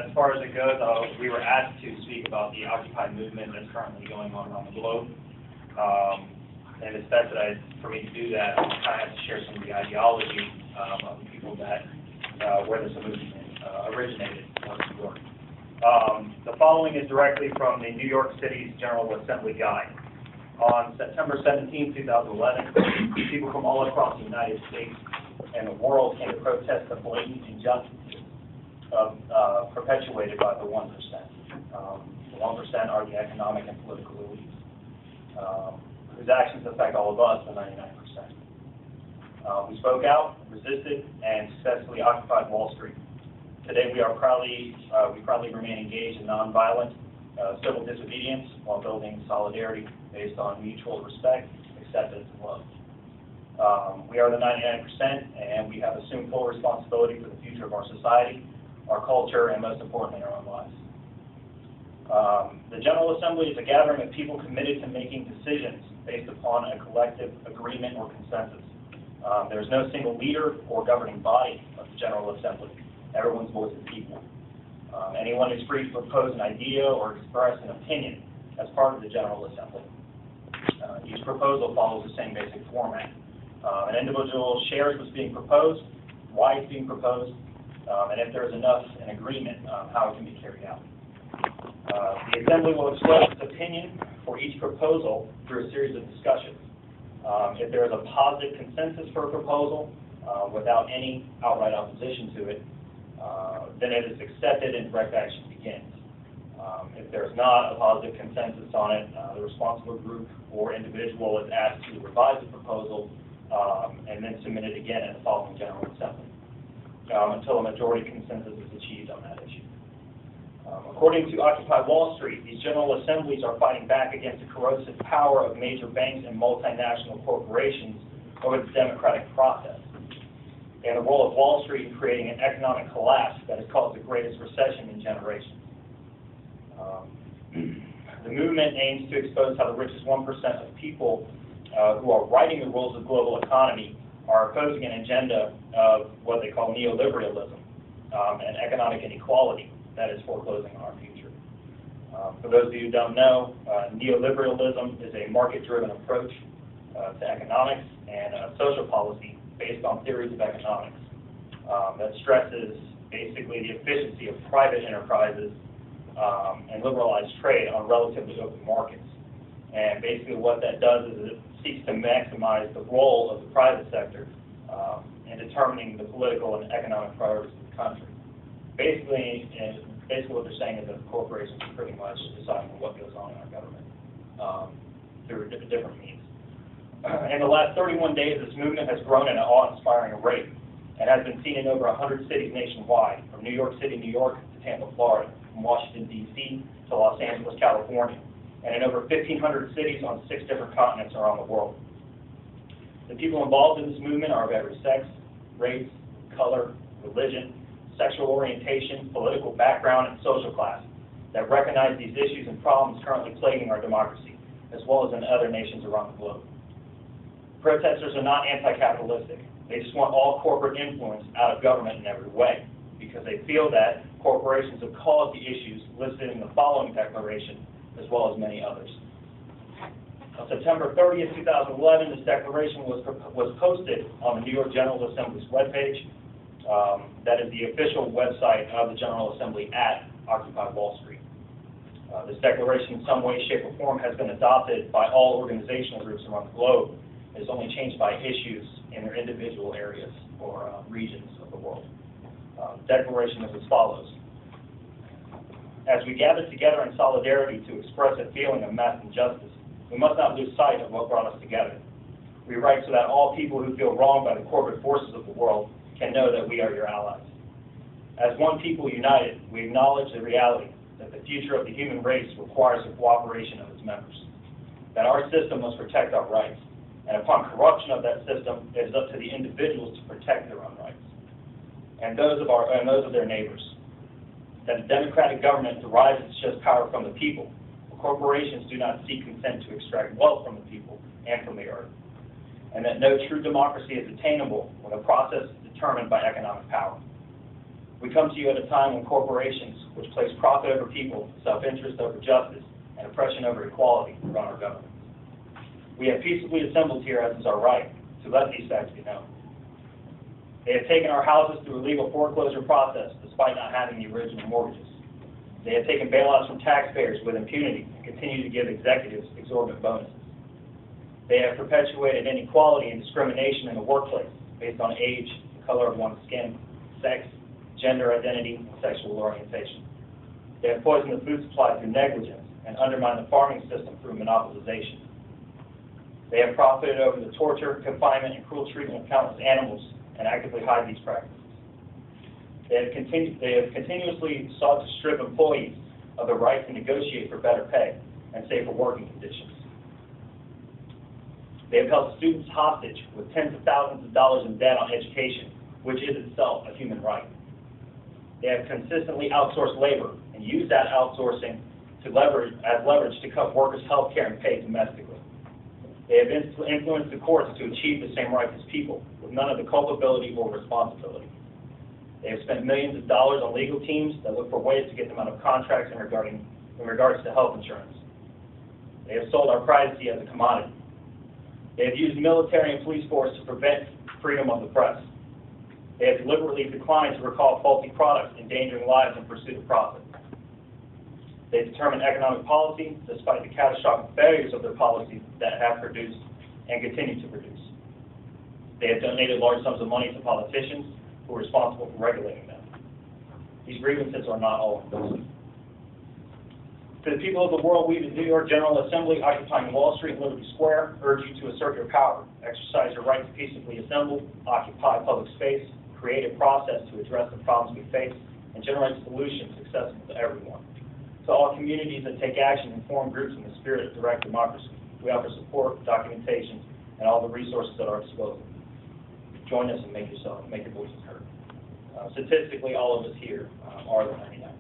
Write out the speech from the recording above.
as far as it goes, we were asked to speak about the Occupy movement that's currently going on around the globe. And it's best that for me to do that, I kind of have to share some of the ideology of the people that where this movement originated in New York. The following is directly from the New York City's General Assembly Guide. On September 17, 2011, people from all across the United States and the world came to protest the blatant injustices perpetuated by the 1%. The 1% are the economic and political elites, whose actions affect all of us, the 99%. We spoke out, resisted, and successfully occupied Wall Street. Today, we proudly remain engaged in nonviolent civil disobedience while building solidarity based on mutual respect, acceptance, and love. We are the 99%, and we have assumed full responsibility for the future of our society, our culture, and most importantly, our own lives. The General Assembly is a gathering of people committed to making decisions based upon a collective agreement or consensus. There is no single leader or governing body of the General Assembly. Everyone's voice is equal. Anyone is free to propose an idea or express an opinion as part of the General Assembly. Each proposal follows the same basic format. An individual shares what's being proposed, why it's being proposed, and if there is enough in agreement, how it can be carried out. The Assembly will express its opinion for each proposal through a series of discussions. If there is a positive consensus for a proposal without any outright opposition to it, then it is accepted and direct action begins. If there is not a positive consensus on it, the responsible group or individual is asked to revise the proposal and then submit it again at the following General Assembly until a majority consensus is achieved on that issue. According to Occupy Wall Street, these General Assemblies are fighting back against the corrosive power of major banks and multinational corporations over the democratic process, and the role of Wall Street in creating an economic collapse that has caused the greatest recession in generations. The movement aims to expose how the richest 1% of people who are writing the rules of global economy are opposing an agenda of what they call neoliberalism and economic inequality that is foreclosing on our future. For those of you who don't know, neoliberalism is a market-driven approach to economics and social policy based on theories of economics that stresses basically the efficiency of private enterprises and liberalized trade on relatively open markets. And basically what that does is it seeks to maximize the role of the private sector in determining the political and economic priorities of the country. Basically what they're saying is that the corporations are pretty much deciding what goes on in our government through different means. In the last 31 days, this movement has grown at an awe-inspiring rate and has been seen in over 100 cities nationwide, from New York City, New York, to Tampa, Florida, from Washington, D.C. to Los Angeles, California, and in over 1,500 cities on 6 different continents around the world. The people involved in this movement are of every sex, race, color, religion, sexual orientation, political background, and social class that recognize these issues and problems currently plaguing our democracy, as well as in other nations around the globe. Protesters are not anti-capitalistic. They just want all corporate influence out of government in every way, because they feel that corporations have caused the issues listed in the following declaration, as well as many others. On September 30th, 2011, this declaration was posted on the New York General Assembly's webpage. That is the official website of the General Assembly at Occupy Wall Street. This declaration in some way, shape, or form has been adopted by all organizational groups around the globe. It is only changed by issues in their individual areas or regions of the world. The declaration is as follows. As we gather together in solidarity to express a feeling of mass injustice, we must not lose sight of what brought us together. We write so that all people who feel wronged by the corporate forces of the world can know that we are your allies. As one people united, we acknowledge the reality that the future of the human race requires the cooperation of its members, that our system must protect our rights, and upon corruption of that system, it is up to the individuals to protect their own rights and those of their neighbors. That a democratic government derives its just power from the people. Corporations do not seek consent to extract wealth from the people and from the earth, and that no true democracy is attainable when the process is determined by economic power. We come to you at a time when corporations, which place profit over people, self-interest over justice, and oppression over equality, run our government. We have peaceably assembled here, as is our right, to let these facts be known. They have taken our houses through a legal foreclosure process despite not having the original mortgages. They have taken bailouts from taxpayers with impunity and continue to give executives exorbitant bonuses. They have perpetuated inequality and discrimination in the workplace based on age, the color of one's skin, sex, gender identity, and sexual orientation. They have poisoned the food supply through negligence and undermined the farming system through monopolization. They have profited over the torture, confinement, and cruel treatment of countless animals and actively hide these practices. They have continuously sought to strip employees of the right to negotiate for better pay and safer working conditions. They have held students hostage with tens of thousands of dollars in debt on education, which is itself a human right. They have consistently outsourced labor and used that outsourcing as leverage to cut workers' health care and pay domestically. They have influenced the courts to achieve the same rights as people, with none of the culpability or responsibility. They have spent millions of dollars on legal teams that look for ways to get them out of contracts in regards to health insurance. They have sold our privacy as a commodity. They have used military and police force to prevent freedom of the press. They have deliberately declined to recall faulty products, endangering lives in pursuit of profit. They have determined economic policy despite the catastrophic failures of their policies that have produced and continue to produce. They have donated large sums of money to politicians who are responsible for regulating them. These grievances are not all endorsed. To the people of the world, we, the New York General Assembly, occupying Wall Street and Liberty Square, urge you to assert your power, exercise your right to peaceably assemble, occupy public space, create a process to address the problems we face, and generate solutions accessible to everyone. To all communities that take action and form groups in the spirit of direct democracy, we offer support, documentation, and all the resources at our disposal. Join us and make your voices heard. Statistically, all of us here are the 99%.